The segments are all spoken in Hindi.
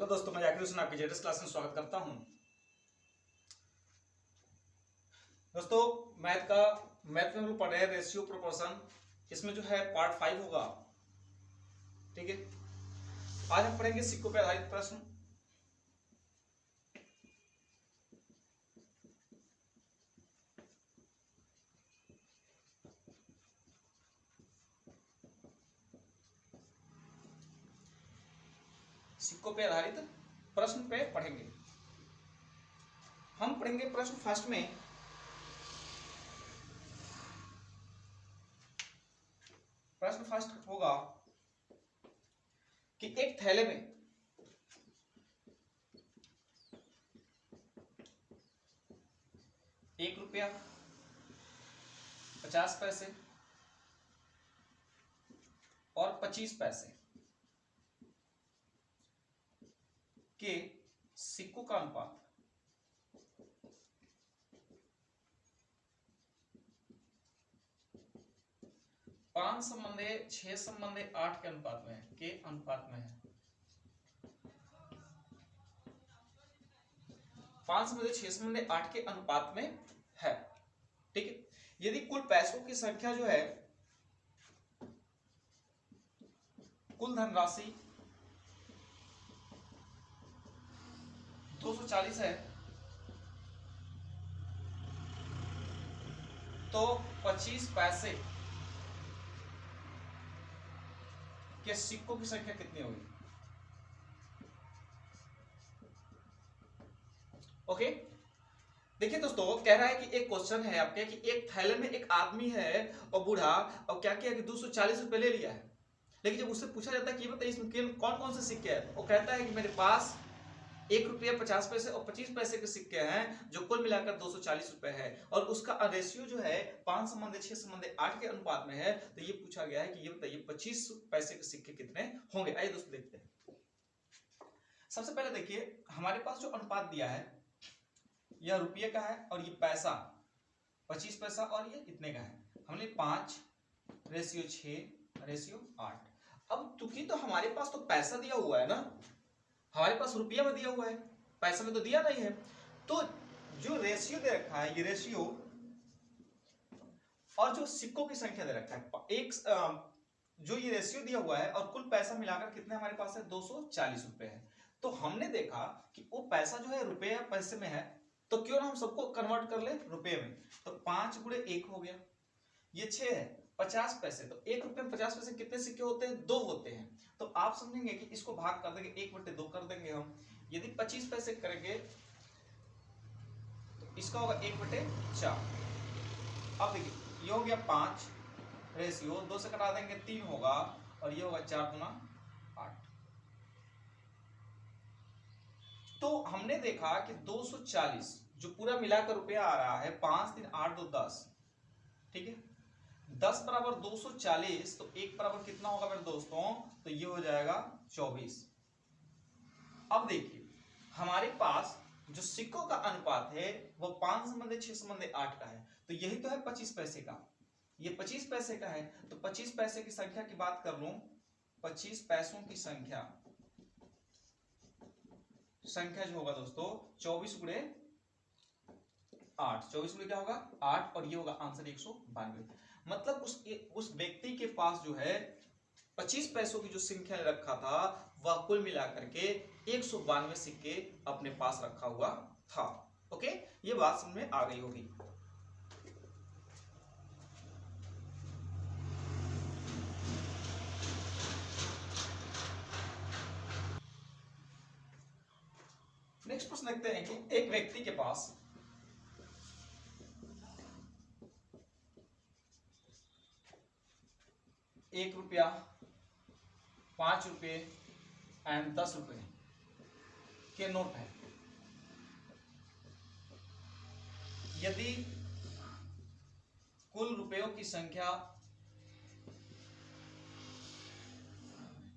हेलो दोस्तों, मैं जाकिर हुसैन आपकी जेडएस क्लास में स्वागत करता हूं। दोस्तों, मैथ में हम लोग पढ़ रहे हैं रेशियो प्रोपोर्शन। इसमें जो है पार्ट 5 होगा। ठीक है, आज हम पढ़ेंगे सिक्कों पर आधारित प्रश्न। सिक्कों पे आधारित प्रश्न पे पढ़ेंगे। हम पढ़ेंगे प्रश्न फर्स्ट में। प्रश्न फर्स्ट होगा कि एक थैले में ₹1, 50 पैसे और 25 पैसे के सिक्कों का अनुपात 5:6:8 के अनुपात में है, के अनुपात में है। 5:6:8 के अनुपात में है। ठीक है, यदि कुल पैसों की संख्या जो है, कुल धनराशि 240 है, तो 25 पैसे के सिक्कों की संख्या कितनी होगी? ओके, देखिए दोस्तों, कह रहा है कि एक क्वेश्चन है आपके कि एक थैले में एक आदमी है और बूढ़ा, और क्या किया कि 240 रुपए ले लिया है। लेकिन जब उससे पूछा जाता है कि बताइए इसमें कौन कौन से सिक्के हैं, वो कहता है कि मेरे पास ₹1, 50 पैसे और 25 पैसे के सिक्के हैं, जो कुल मिलाकर 240 रुपए है, और उसका रेशियो जो है 5:6:8 के अनुपात में है। तो ये पूछा गया है कि ये बताइए 25 पैसे के सिक्के कितने होंगे। आइए दोस्तों देखते हैं। सबसे पहले देखिए, हमारे पास जो अनुपात दिया है, यह रुपये का है और ये पैसा 25 पैसा और ये इतने का है। हमने 5:6:8। अब चूंकि तो हमारे पास तो पैसा दिया हुआ है ना, हमारे पास रुपया में दिया हुआ है, पैसा में तो दिया नहीं है। तो जो रेशियो दे रखा है, ये रेशियो और जो सिक्कों की संख्या दे रखा है, जो ये रेशियो दिया हुआ है और कुल पैसा मिलाकर कितने हमारे पास है, 240 रुपए है। तो हमने देखा कि वो पैसा जो है रुपये पैसे में है, तो क्यों ना हम सबको कन्वर्ट कर ले रुपये में। तो 5 × 1 हो गया, ये 6 है। 50 पैसे, तो ₹1 में 50 पैसे कितने सिक्के होते हैं? 2 होते हैं। तो आप समझेंगे कि इसको भाग कर देंगे, 1/2 कर देंगे हम। यदि 25 पैसे करेंगे तो इसका होगा 1/4। अब देखिए, ये हो गया 5, रेशियो 2 से कटा देंगे 3 होगा, और ये होगा 4 × 8। तो हमने देखा कि 240 जो पूरा मिलाकर रुपया आ रहा है, 5 3 8 2 10। ठीक है, 10 बराबर 240, तो 1 बराबर कितना होगा मेरे दोस्तों? तो ये हो जाएगा 24। अब देखिए, हमारे पास जो सिक्कों का अनुपात है वो 5:6:8 का है। तो यही तो है 25 पैसे का, ये 25 पैसे का है। तो 25 पैसे की संख्या की बात कर लूं, 25 पैसों की संख्या जो होगा दोस्तों 24 × 8। 24 × क्या होगा? 8, और ये होगा आंसर 192। मतलब उस व्यक्ति के पास जो है 25 पैसों की जो संख्या रखा था, वह कुल मिलाकर के 192 सिक्के अपने पास रखा हुआ था। ओके, ये बात समझ में आ गई होगी। नेक्स्ट प्रश्न देखते हैं कि एक व्यक्ति के पास ₹1, 5 रुपये एंड 10 रुपये के नोट है। यदि कुल रुपयों की संख्या,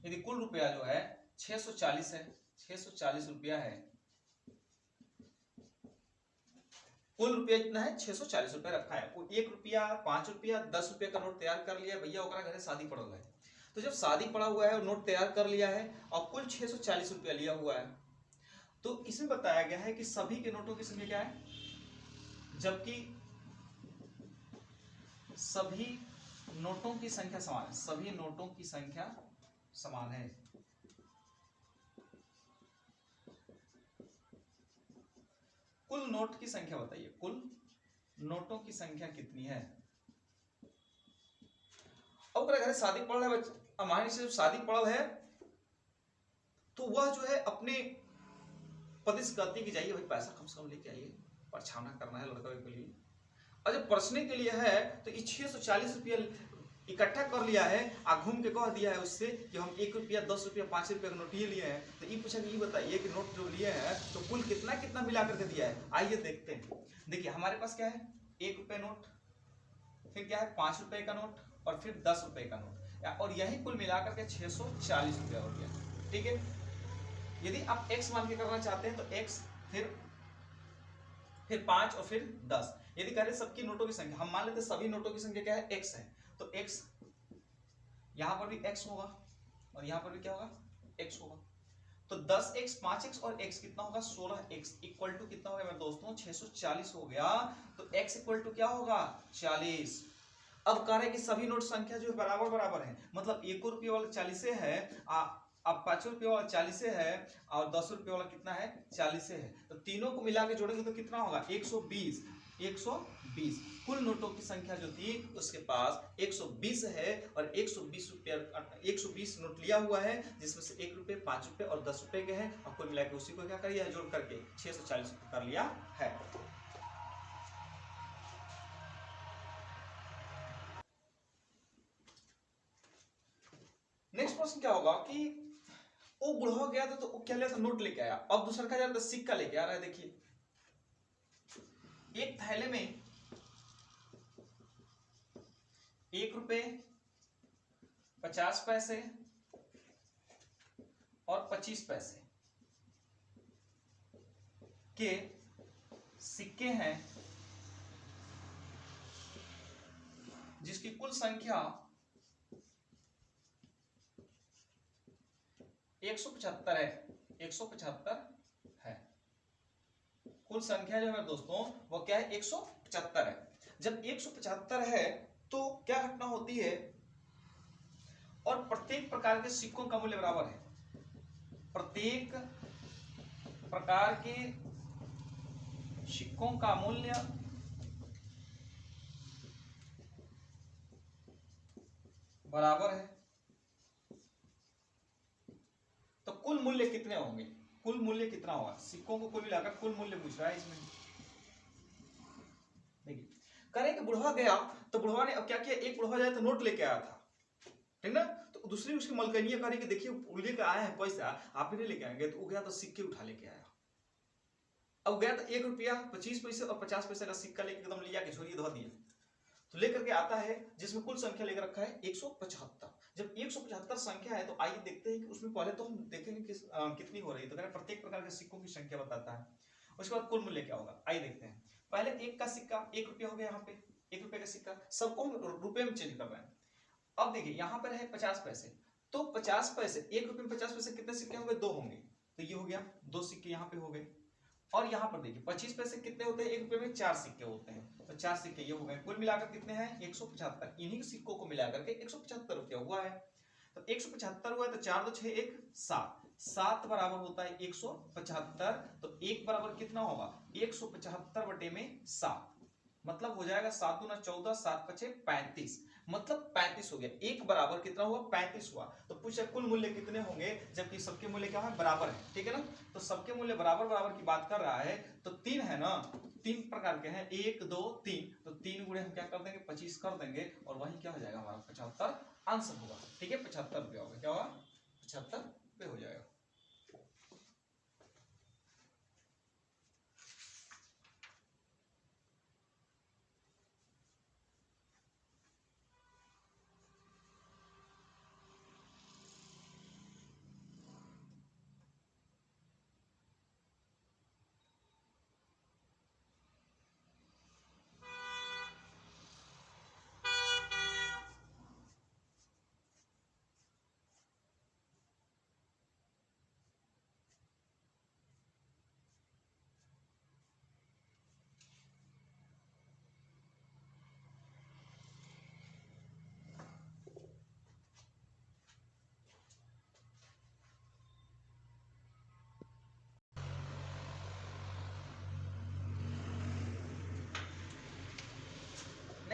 यदि कुल रुपया जो है 640 है, 640 रुपया है, कुल रुपया कितना है? 640 रुपया रखा है। ₹1, 5 रुपया, 10 रुपये का नोट तैयार कर लिया भैया, ओकरा घरे शादी पड़ल है। तो जब शादी पड़ा हुआ है और नोट तैयार कर लिया है और कुल 640 रुपया लिया हुआ है, तो इसमें बताया गया है कि सभी के नोटों की संख्या क्या है, जबकि सभी नोटों की संख्या समान है, सभी नोटों की संख्या समान है। कुल नोट की संख्या बताइए, कुल नोटों की संख्या कितनी है। अब अगर शादी पड़ रहा है, हमारे से शादी पड़ा है तो वह जो है अपने पति से कहती है कि जाइए भाई पैसा कम से कम लेके आइए, परछावना करना है लड़का के लिए। और जब परछने के लिए है तो 640 रुपया इकट्ठा कर लिया है, आ घूम के कह दिया है उससे कि हम 1 रुपया 10 रुपया 5 रुपया का नोट ये लिए हैं। तो ये पूछा कि ये बताइए कि नोट जो लिए हैं तो कुल कितना कितना मिला करके दिया है। आइए देखते हैं। देखिए हमारे पास क्या है, 1 रुपये नोट, फिर क्या है 5 रुपए का नोट, और फिर 10 रुपए का नोट, और यही कुल मिलाकर के 640 रुपया हो गया। ठीक है, यदि आप x मान के करना चाहते हैं तो x, फिर 5 और फिर 10। यदि कह रहे सबकी नोटों की संख्या, हम मान लेते सभी नोटों की संख्या क्या है, x है, तो x यहां पर भी x होगा और यहां पर भी क्या होगा, x होगा। तो 10x 5x और x कितना होगा, 16x इक्वल टू कितना होगा मेरे दोस्तों, 640 हो गया। तो x इक्वल टू क्या होगा, 40। अब कह रहे हैं कि सभी नोट संख्या जो है बराबर बराबर है, मतलब 1 रुपये वाला 40 है, अब 5 रुपये वाला 40 है, और 10 रुपये वाला कितना है, 40 है। तो तीनों को मिला के जोड़ेंगे तो कितना होगा, 120। 120 कुल नोटों की संख्या जो थी उसके पास 120 है, और 120 रुपया 120 नोट लिया हुआ है, जिसमें से 1 रुपये 5 रुपये और 10 रुपये के हैं, और कुल मिला के उसी को क्या करिए, जोड़ करके 640 कर लिया है। नेक्स्ट प्रश्न क्या होगा कि वो बुढ़वा गया था तो वो क्या लिया था, नोट लेके आया। अब दूसरा क्या जा रहा था, सिक्का लेके आ रहा है। देखिए एक थैले में 1 रुपये 50 पैसे और 25 पैसे के सिक्के हैं, जिसकी कुल संख्या 175 है। 175 है कुल संख्या जो है दोस्तों, वो क्या है, 175 है। जब 175 है तो क्या घटना होती है, और प्रत्येक प्रकार के सिक्कों का मूल्य बराबर है, प्रत्येक प्रकार के सिक्कों का मूल्य बराबर है। तो कुल मूल्य कितने होंगे, कुल मूल्य कितना होगा, सिक्कों को कुल मिलाकर कुल मूल्य पूछ रहा है इसमें। देखिए करें कि बुढ़वा गया तो बुढ़वा ने अब क्या किया, एक बुढ़वा जाए तो नोट लेके आया था, ठीक ना। तो दूसरी उसकी मलकनिया कह रही कि देखिए लेके आए हैं पैसा, आप भी नहीं लेके आएंगे। तो वो गया तो सिक्के उठा लेके आया। अब गया तो 1 रुपया 25 पैसे और 50 पैसे का सिक्का लेके एकदम लिया के छोड़िए धो दिया। तो लेकर के आता है जिसमें कुल संख्या लेकर रखा है 175। जब 175 संख्या है तो आइए देखते हैं कि उसमें पहले तो हम देखेंगे कितनी हो रही है। तो प्रत्येक प्रकार के सिक्कों की संख्या बताता है, उसके बाद कुल मूल्य क्या होगा। आइए देखते हैं। पहले एक का सिक्का 1 रुपया हो गया, यहाँ पे 1 रुपये का सिक्का, सबको हम रुपए में चेंज कर रहे हैं। अब देखिए यहाँ पर है 50 पैसे, तो 50 पैसे 1 रुपये में 50 पैसे कितने सिक्के होंगे, 2 होंगे। तो ये हो गया 2 सिक्के यहाँ पे हो गए। और यहाँ पर देखिए 25 पैसे कितने होते हैं, 1 रुपये में 4 सिक्के होते हैं, तो 4 सिक्के ये हो गए। कुल मिलाकर कितने हैं, 175। इन्हीं सिक्कों को मिलाकर के 175 रुपया हुआ है। तो 175 हुआ है तो 4 2 6 1 7, 7 बराबर होता है 175। तो 1 बराबर कितना होगा, 175 बटे में 7, मतलब हो जाएगा 7 दूना 14, 7 पचे 35, मतलब 35 हो गया। एक बराबर कितना हुआ, 35 हुआ। तो पूछा कुल मूल्य कितने होंगे, जबकि सबके मूल्य क्या है, बराबर है, ठीक है ना। तो सबके मूल्य बराबर बराबर की बात कर रहा है, तो 3 है ना, 3 प्रकार के हैं, 1 2 3, तो 3 गुणे हम क्या कर देंगे, 25 कर देंगे, और वही क्या हो जाएगा हमारा 75 आंसर होगा। ठीक है, 75 रुपया होगा, क्या होगा, 75 रुपये हो जाएगा।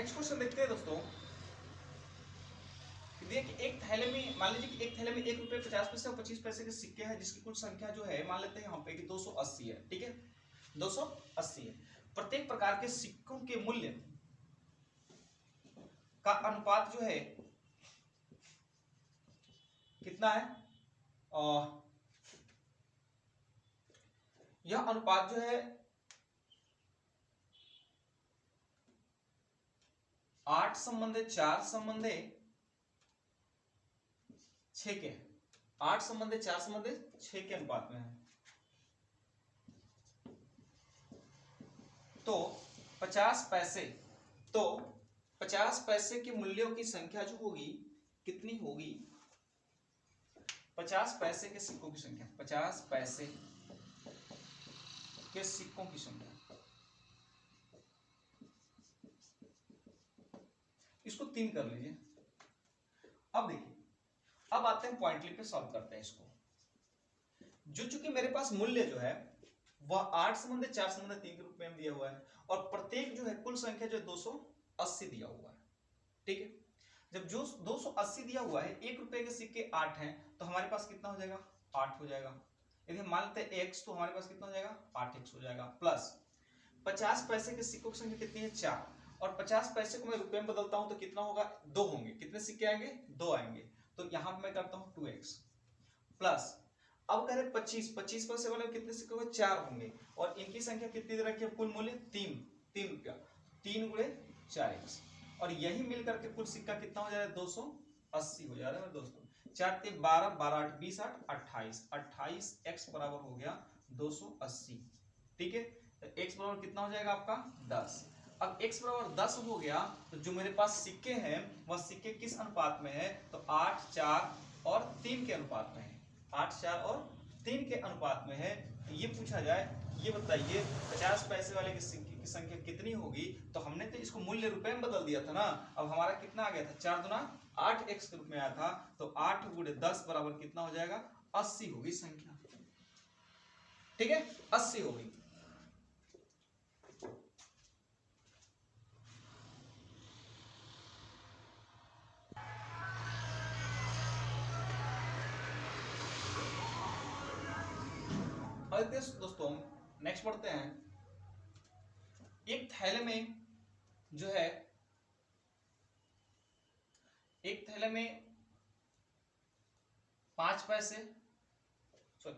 नेक्स्ट क्वेश्चन देखते हैं दोस्तों। देखिए कि एक थैले में, मान लीजिए कि एक थैले में 1 रुपये 50 पैसे और 25 पैसे के सिक्के हैं, जिसकी कुल संख्या जो है मान लेते हैं यहाँ पे कि 280 है। ठीक है, 280 है। प्रत्येक प्रकार के सिक्कों के मूल्य का अनुपात जो है कितना है? यह अनुपात जो है 8:4:6 के, 8:4:6 के अनुपात में है। तो 50 पैसे, तो 50 पैसे के मूल्यों की संख्या जो होगी कितनी होगी? 50 पैसे के सिक्कों की संख्या, 50 पैसे के सिक्कों की संख्या, इसको 3 कर लीजिए। अब देखिए, अब आते हैं पॉइंटली पे, सॉल्व करते हैं इसको। जो चूंकि मेरे पास मूल्य जो है वह 8:4:3 के रूप में दिया हुआ है, और प्रत्येक जो है कुल संख्या जो 280 दिया हुआ है। ठीक है, जब जो 280 दिया हुआ है, 1 रुपए के सिक्के 8 हैं, तो हमारे पास कितना हो जाएगा? 8 हो जाएगा। यदि हम मान लेते हैं x, तो हमारे पास कितना हो जाएगा? 8x हो जाएगा। प्लस 50 पैसे के सिक्कों की संख्या कितनी है? 4, और 50 पैसे को मैं रुपए में बदलता हूं तो कितना होगा? 2 होंगे। कितने सिक्के आएंगे? 2 आएंगे। तो यहां पर मैं करता हूं 2x प्लस, अब कह रहे 25 पैसे वाले कितने सिक्के होंगे? 4 होंगे, और इनकी संख्या कितनी दे रखी है? कुल मूल्य 3 रुपया, 3 गुणे 4x, और यही मिलकर के कुल सिक्का कितना हो जा रहा है? 280 हो जा रहा है दोस्तों। 4 × 12, 12 × 8 20, 28, 28x बराबर हो गया 280। ठीक है, तो x बराबर कितना हो जाएगा आपका? 10। अब x बराबर 10 हो गया, तो जो मेरे पास सिक्के हैं वह सिक्के किस अनुपात में है? तो 8, 4 और 3 के अनुपात में है। 8, 4 और 3 के अनुपात में है। तो ये पूछा जाए, ये बताइए 50 पैसे वाले के सिक्के की संख्या कितनी होगी? तो हमने तो इसको मूल्य रुपए में बदल दिया था ना। अब हमारा कितना आ गया था? 4 दूना 8x के रूप में आया था, तो 8 × 10 बराबर कितना हो जाएगा? 80 होगी संख्या। ठीक है, 80 होगी। और दोस्तों नेक्स्ट पढ़ते हैं। एक थैले में जो है, एक थैले में 5 पैसे, सॉरी,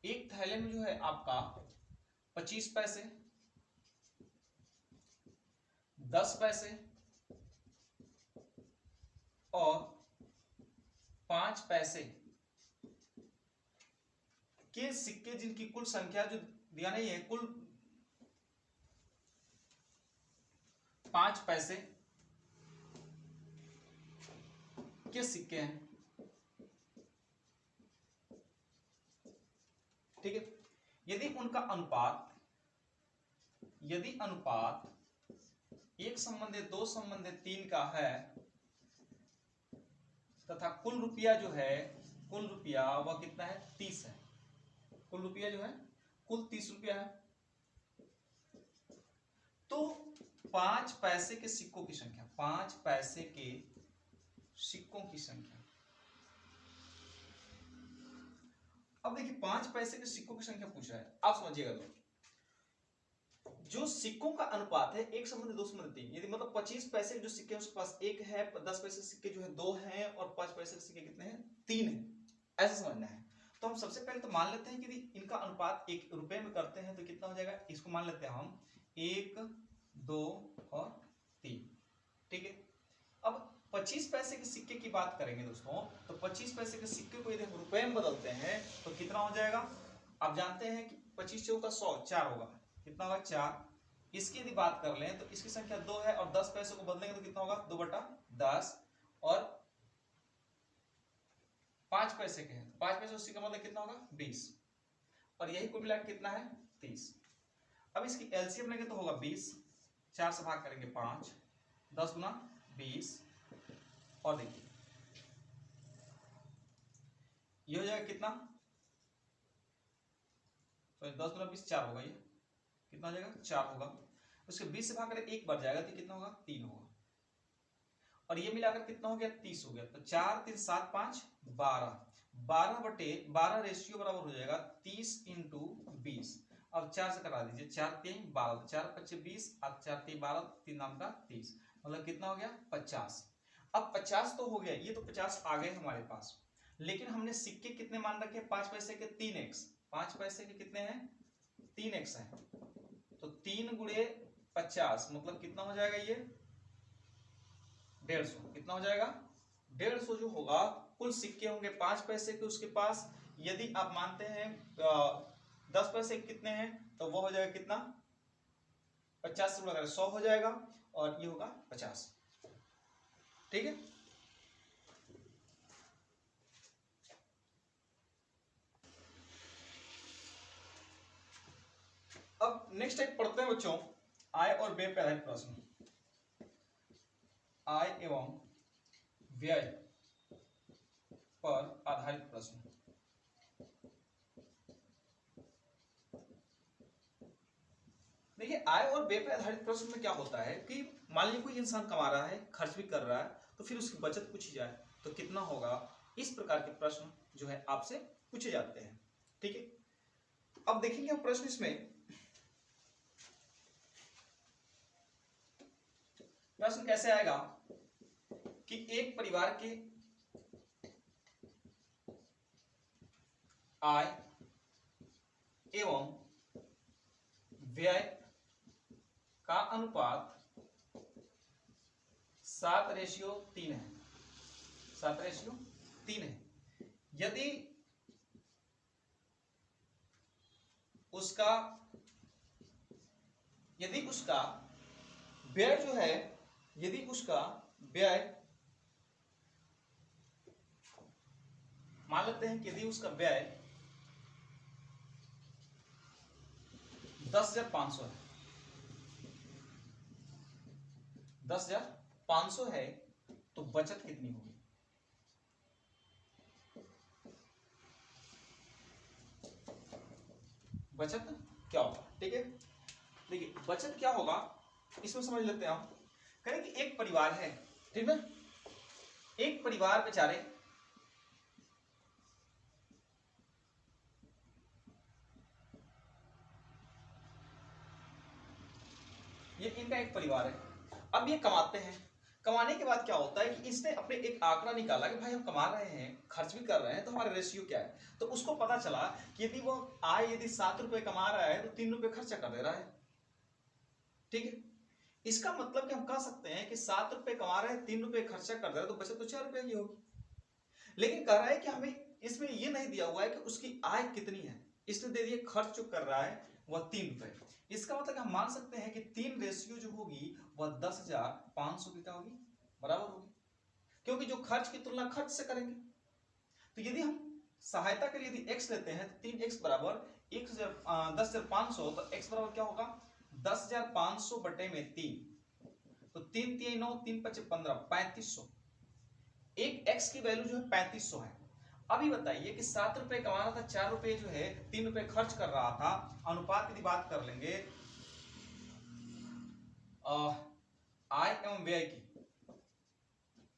एक थैले में जो है आपका 25 पैसे, 10 पैसे और 5 पैसे के सिक्के, जिनकी कुल संख्या जो दिया नहीं है, कुल 5 पैसे के सिक्के हैं। ठीक है, यदि उनका अनुपात, यदि अनुपात 1:2:3 का है, तथा कुल रुपया जो है, कुल रुपया वह कितना है? 30 है। कुल रुपया जो है कुल 30 रुपया है। तो 5 पैसे के सिक्कों की संख्या, 5 पैसे के सिक्कों की संख्या, अब देखिए 5 पैसे के सिक्कों की संख्या पूछ रहा है। आप समझिएगा दोस्तों, जो सिक्कों का अनुपात है 1:2:3, यदि मतलब 25 पैसे के जो सिक्के हैं उसके पास 1 है, 10 पैसे सिक्के जो है 2 हैं, और 5 पैसे के सिक्के कितने हैं? 3 है। ऐसा समझना है। तो हम सबसे पहले तो मान लेते हैं कि इनका अनुपात 1 रुपए में करते हैं तो कितना हो जाएगा? इसको मान लेते हैं हम 1, 2 और 3। ठीक है, अब 25 पैसे के सिक्के की बात करेंगे दोस्तों, तो 25 पैसे के सिक्के को यदि हम रुपए में बदलते हैं तो कितना हो जाएगा? आप जानते हैं कि 25 चौका 100, 4 होगा। कितना होगा? 4। इसकी यदि बात कर लें तो इसकी संख्या 2 है, और 10 पैसे को बदलेंगे तो कितना होगा? 2/10, और 5 पैसे के हैं, 5 पैसे उसी का मतलब कितना होगा? 20, और यही कुल मिलाकर कितना है? 30। अब इसकी एलसीएम लेंगे तो होगा 20, 4 से भाग करेंगे 5, 10 गुना 20, और देखिए ये हो जाएगा कितना? 10 गुना 20, 4 होगा। ये कितना हो जाएगा? 4 होगा। उसके 20 से भाग करें 1 बढ़ जाएगा तो कितना होगा? 3 होगा। और ये मिलाकर कितना हो गया 30 हो गया। तो 4 3 7 5 12, 12/12 बराबर हो जाएगा 30 इंटू 20। अब 4 से करा दीजिए, 4 3 12, 4 5 20, अब 4 3 12, 3 नाम का 30, मतलब कितना हो गया 50। अब 50 तो हो गया, ये तो 50 आ गए हमारे पास, लेकिन हमने सिक्के कितने मान रखे, 5 पैसे के 3x, 5 पैसे के कितने हैं 3x है, तो 3 गुणे 50 मतलब कितना हो जाएगा ये 150। कितना हो जाएगा 150 जो होगा, कुल सिक्के होंगे 5 पैसे के उसके पास। यदि आप मानते हैं 10 पैसे कितने हैं, तो वो हो जाएगा कितना 50 से गुणा 100 हो जाएगा, और ये होगा 50। ठीक है, अब नेक्स्ट एक पढ़ते हैं बच्चों, आय और व्यय पर आधारित प्रश्न। आय एवं व्यय पर आधारित प्रश्न। देखिए, आय और व्यय पर आधारित प्रश्न में क्या होता है कि मान लीजिए कोई इंसान कमा रहा है, खर्च भी कर रहा है, तो फिर उसकी बचत पूछी जाए तो कितना होगा, इस प्रकार के प्रश्न जो है आपसे पूछे जाते हैं। ठीक है, अब देखेंगे हम प्रश्न इसमें, प्रश्न कैसे आएगा कि एक परिवार के आय एवं व्यय का अनुपात 7:3 है, 7:3 है। यदि उसका व्यय जो है, यदि उसका व्यय, मान लेते हैं कि यदि उसका व्यय 10,500 है, 10,500 है, तो बचत कितनी होगी, बचत क्या होगा। ठीक है, देखिए बचत क्या होगा इसमें समझ लेते हैं हम। कहें कि एक परिवार है, ठीक है, एक परिवार बेचारे ये इनका एक परिवार है, अब ये कमाते हैं, कमाने के बाद क्या होता है कि इसने अपने एक आंकड़ा निकाला कि भाई हम कमा रहे हैं, खर्च भी कर रहे हैं, तो हमारा रेशियो क्या है। तो उसको पता चला कि यदि वो आय यदि 7 रुपए कमा रहा है तो 3 रुपए खर्चा कर दे रहा है। ठीक है, इसका मतलब कि हम कह सकते हैं कि 7 रुपए कमा रहे हैं, 3 रुपए खर्चा कर दे रहा है, तो बचत तो 4 रुपए की होगी। लेकिन कह रहा है कि हमें इसमें ये नहीं दिया हुआ है कि उसकी आय कितनी है, इसने दे दिया खर्च जो कर रहा है वह 3 रुपए। इसका मतलब हम मान सकते हैं कि 3 रेशियो जो होगी वह 10,500 की क्या होगी, बराबर होगी, क्योंकि जो खर्च की तुलना खर्च से करेंगे। तो यदि हम सहायता के लिए यदि x लेते हैं तो 3x बराबर 10,500, तो x बराबर क्या होगा 10,500 बटे में 3, तो 3 3 9, 3 5 15, 3500। एक x की वैल्यू जो है 3500 है। अभी बताइए कि 7 रुपए कमाना था, 4 रुपए जो है 3 रुपए खर्च कर रहा था, अनुपात की बात कर लेंगे आय एवं व्यय की,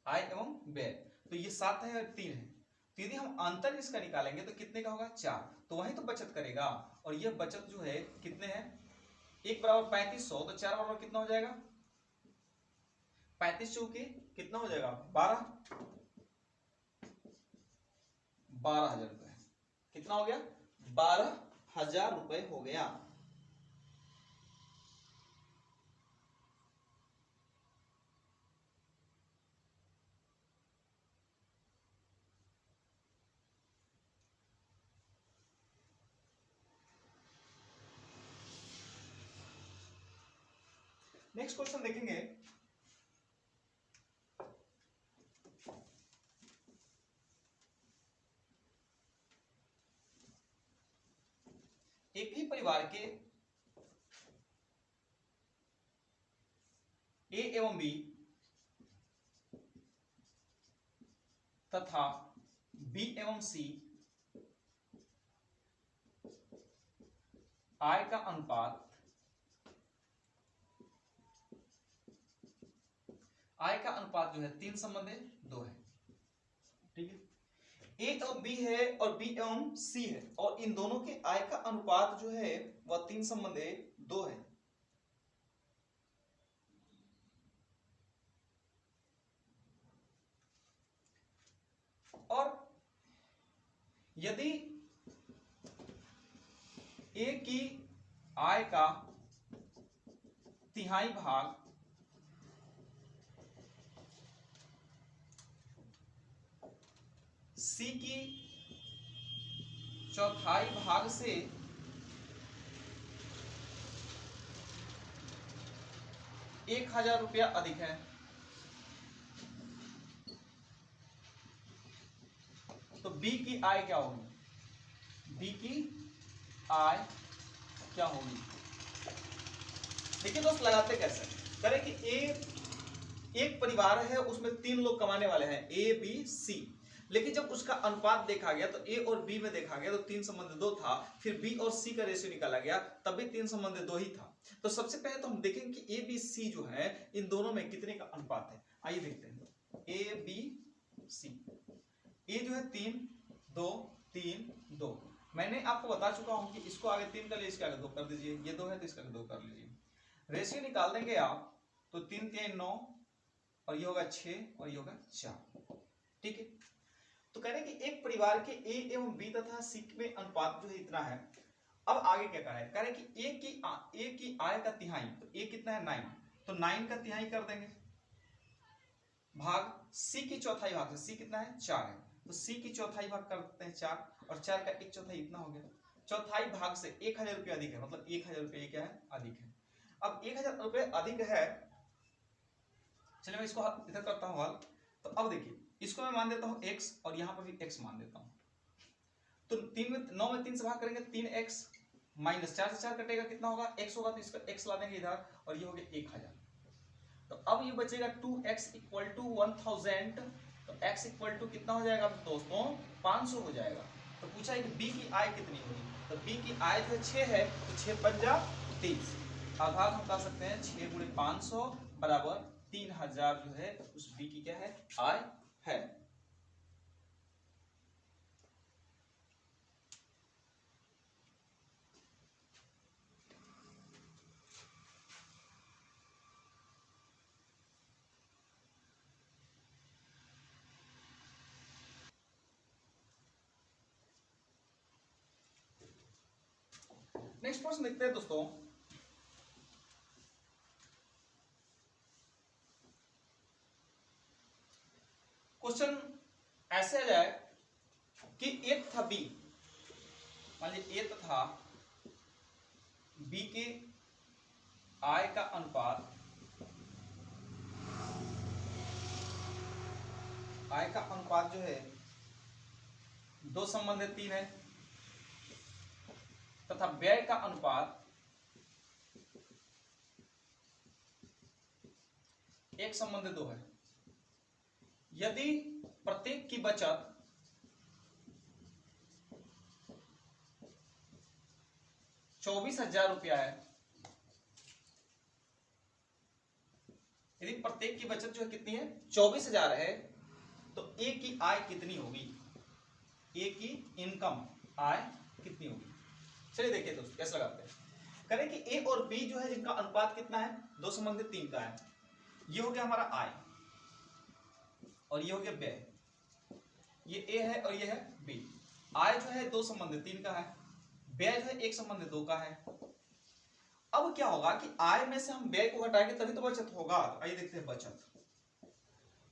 आय एवं व्यय, तो ये 7 है और 3 है, तो यदि हम अंतर इसका निकालेंगे तो कितने का होगा 4, तो वही तो बचत करेगा। और यह बचत जो है कितने है, एक बराबर 3500, तो 4 बराबर कितना हो जाएगा 35 चौके कितना हो जाएगा 12,000 रुपए, कितना हो गया 12,000 रुपए हो गया। नेक्स्ट क्वेश्चन देखेंगे, एक ही परिवार के ए एवं बी तथा बी एवं सी आय का अनुपात आय का अनुपात जो है 3 संबंध 2 है। ठीक है, ए एवं बी है और बी एवं सी है और इन दोनों के आय का अनुपात जो है वह 3 संबंध 2 है। और यदि ए की आय का तिहाई भाग सी की चौथाई भाग से 1,000 रुपया अधिक है, तो बी की आय क्या होगी? बी की आय क्या होगी? देखिए दोस्त, लगाते कैसे करें कि एक परिवार है, उसमें 3 लोग कमाने वाले हैं, ए बी सी। लेकिन जब उसका अनुपात देखा गया तो ए और बी में देखा गया तो 3 संबंध 2 था, फिर बी और सी का रेशियो निकाला गया तब भी 3 संबंध 2 ही था। तो सबसे पहले तो हम देखेंगे कि ए बी सी जो है इन दोनों में कितने का अनुपात है। आइए देखते हैं ए बी सी। ए जो है 3 2 3 2। मैंने आपको बता चुका हूं कि इसको आगे 3 कर लीजिए, इसके आगे 2 कर दीजिए, ये 2 है तो इसका 2 कर लीजिए। रेशियो निकाल देंगे आप तो 3 3 9 और ये होगा 6 और ये होगा 4। ठीक है, तो कह रहे हैं कि एक परिवार के ए एवं बी तथा सी में अनुपात जो है इतना है। अब आगे क्या कह रहे हैं? कह रहे हैं कि ए की आय का तिहाई, तो ए कितना है 9, तो 9 का तिहाई कर देंगे भाग सी की चौथाई भाग से, सी कितना है 4 है, तो सी की चौथाई भाग करते हैं 4 और 4 का 1/4 इतना हो गया। चौथाई भाग से 1,000 रुपये अधिक है, मतलब 1,000 रुपये क्या है? अधिक है। अब 1,000 रुपये अधिक है, चलिए मैं इसको इधर करता हूं हल। तो अब देखिए, इसको मैं मान देता हूं x और यहां पर भी x मान देता हूं। तो 9 में 3 से भाग करेंगे 3x माइनस 4 से 4 कटेगा, कितना होगा? x होगा, तो इसका x ला देंगे इधर और ये हो गया 1,000। तो अब ये बचेगा 2x इक्वल टू 1000, तो x इक्वल टू कितना हो जाएगा दोस्तों? 500 हो जाएगा। तो पूछा है कि b की आय कितनी होगी, तो b की आय जो है 6 है, तो 6 पंजा 30। अर्थात हम कह सकते हैं 6 गुणे 500 बराबर 3,000 जो है उस b की क्या है? आय है। नेक्स्ट प्रश्न देखते हैं दोस्तों। क्वेश्चन ऐसे आ जाए कि ए तथा बी, मान लीजिए ए तथा बी के आय का अनुपात, आय का अनुपात जो है 2 संबंध 3 है तथा व्यय का अनुपात 1 संबंध 2 है। यदि प्रत्येक की बचत 24,000 रुपया है, यदि प्रत्येक की बचत जो है कितनी है? 24,000 है, तो ए की आय कितनी होगी? ए की इनकम आय कितनी होगी? चलिए देखिए दोस्तों कैसे लगाते हैं। करें कि ए और बी जो है जिनका अनुपात कितना है? 2 संबंध 3 का है। ये हो गया हमारा आय और ये हो गया व्यय। ये ए है और ये है बी। आय जो है 2 संबंध 3 का है, व्यय जो है 1 संबंध 2 का है। अब क्या होगा कि आय में से हम व्यय को घटाएंगे तभी तो बचत होगा। तो आइए देखते हैं बचत।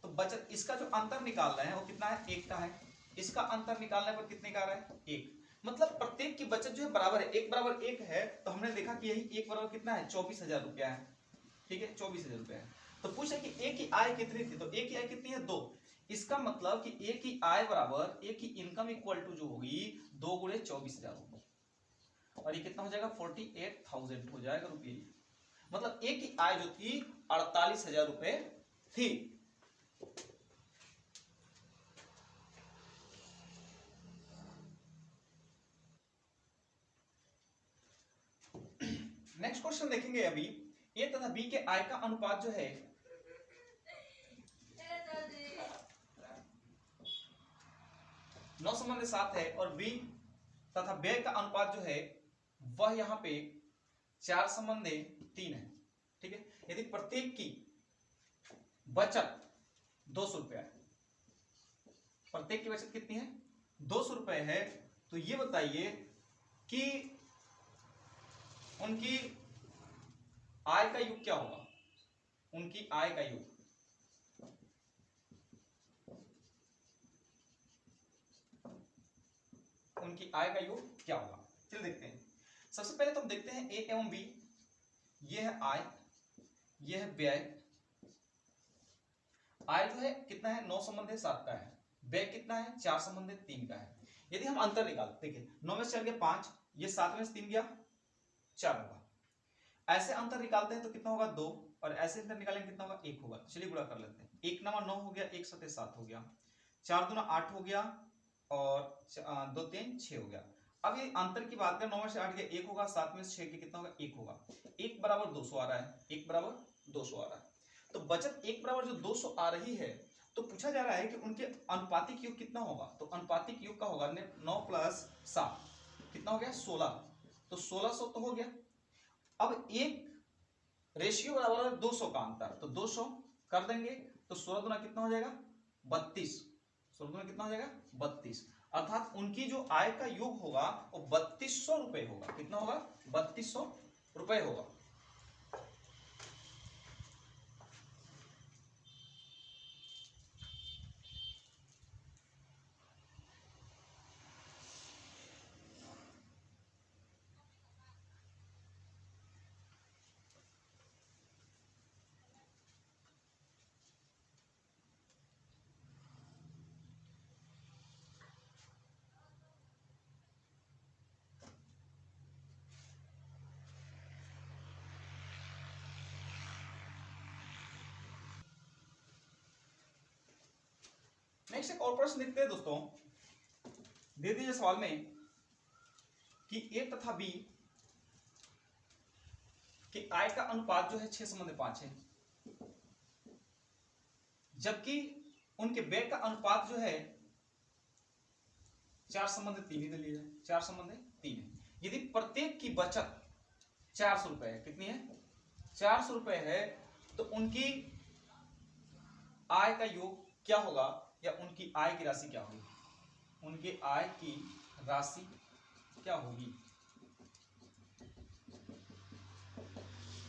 तो बचत, इसका जो अंतर निकाल रहे हैं वो कितना है? 1 का है। इसका अंतर निकालने पर कितने का आ रहा है? 1। मतलब प्रत्येक की बचत जो है बराबर है, 1 बराबर 1 है, तो हमने देखा कि यही 1 बराबर कितना है? 24,000 रुपया है। ठीक है, 24,000 रुपया है। तो पूछे कि ए की आय कितनी थी, तो ए की आय कितनी है? 2। इसका मतलब कि ए की आय बराबर ए की इनकम इक्वल टू जो होगी 2 गुणे 24,000 होगी, और ये कितना हो जाएगा? 48,000 हो जाएगा रुपये। मतलब ए की आय जो थी 48,000 रुपए थी। नेक्स्ट क्वेश्चन देखेंगे अभी। ए तथा बी के आय का अनुपात जो है 9 संबंध 7 है और बी तथा व्यय का अनुपात जो है वह यहां पे 4 संबंध 3 है। ठीक है, यदि प्रत्येक की बचत 200 रुपया है, प्रत्येक की बचत कितनी है 200 रुपए है, तो ये बताइए कि उनकी आय का योग क्या होगा, उनकी आय का योग। उनकी आय का योग क्या होगा, चलिए देखते हैं। सबसे पहले तो हम देखते हैं ए एवं बी, ये है आय, ये है व्यय। आय जो है कितना है 9 संबंध 7 का है, व्यय कितना है 4 संबंध 3 का है। यदि हम अंतर निकालते, देखिए 9 में से चल गया 5, ये 7 में से 3 गया 4 होगा। ऐसे अंतर निकालते हैं तो कितना होगा 2, और ऐसे अंतर निकालेंगे कितना होगा 1 होगा। चलिए गुणा कर लेते हैं, 1 नवा 9 हो गया, 1 सते 7 हो गया, 4 दूना 8 हो गया और 2 3 6 हो गया। अब ये अंतर की बात करें, 9 में से 8 गया 1 होगा, 7 में से 6 के कितना होगा 1 होगा। 1 बराबर 200 आ रहा है, 1 बराबर 200 आ रहा है। तो बचत 1 बराबर जो 200 आ रही है, तो पूछा जा रहा है कि उनके अनुपातिक योग कितना होगा। तो अनुपातिक योग का होगा 9 प्लस 7 कितना हो गया 16, तो 1600 तो हो गया। अब एक रेशियो बराबर है 200 का अंतर, तो 200 कर देंगे तो 16 गुना कितना हो जाएगा 32, 16 गुना कितना हो जाएगा 32, अर्थात उनकी जो आय का योग होगा वो 3200 रुपए होगा। कितना होगा 3200 रुपए होगा। नेक्स्ट एक और प्रश्न देखते हैं दोस्तों, दे दीजिए सवाल में कि ए तथा बी कि आय का अनुपात जो है 6 संबंध 5 है, जबकि उनके व्यय का अनुपात जो है 4 संबंध 3 ही दे लिया है, 4 संबंध 3 है। यदि प्रत्येक की बचत 400 रुपए है, कितनी है 400 रुपए है, तो उनकी आय का योग क्या होगा या उनकी आय की राशि क्या होगी, उनकी आय की राशि क्या होगी।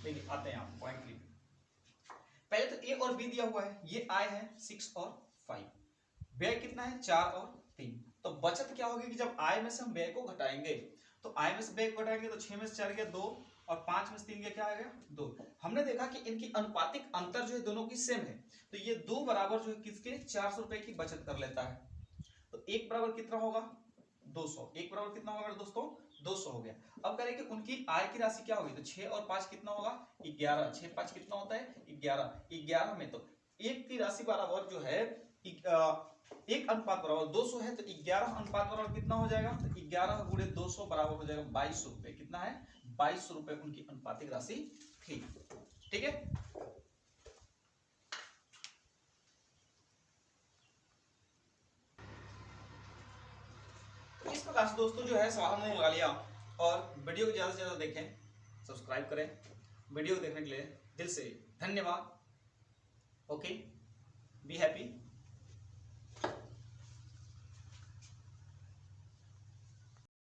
देखिए आते हैं आप पॉइंट क्लियर। पहले तो ए और बी दिया हुआ है, ये आय है 6 और 5, व्यय कितना है 4 और 3। तो बचत क्या होगी कि जब आय में से हम व्यय को घटाएंगे, तो आय में से व्यय को घटाएंगे तो 6 में से 4 गया 2 और 5 में से 3 गया क्या आएगा 2। हमने देखा कि इनकी अनुपातिक अंतर जो है दोनों की सेम है, तो ये 2 बराबर जो है किसके 400 रुपए की बचत कर लेता है। तो 1 बराबर कितना होगा 200, 1 बराबर कितना होगा दोस्तों 200 हो गया। अब करें कि उनकी आय की राशि क्या होगी, तो 6 और 5 कितना होगा 11, 6 5 कितना होता है 11, 11 में तो 1 की राशि बराबर जो है 1 अनुपात बराबर 200 है, तो 11 अनुपात बराबर कितना हो जाएगा, तो 11 गुणे 200 बराबर हो जाएगा 2200 रुपए। कितना है 2200 रुपए उनकी अनुपातिक राशि थी। ठीक है, इस प्रकार से दोस्तों जो है सवाल हमने लगा लिया, और वीडियो को ज्यादा से ज्यादा देखें, सब्सक्राइब करें। वीडियो देखने के लिए दिल से धन्यवाद। Okay, be happy.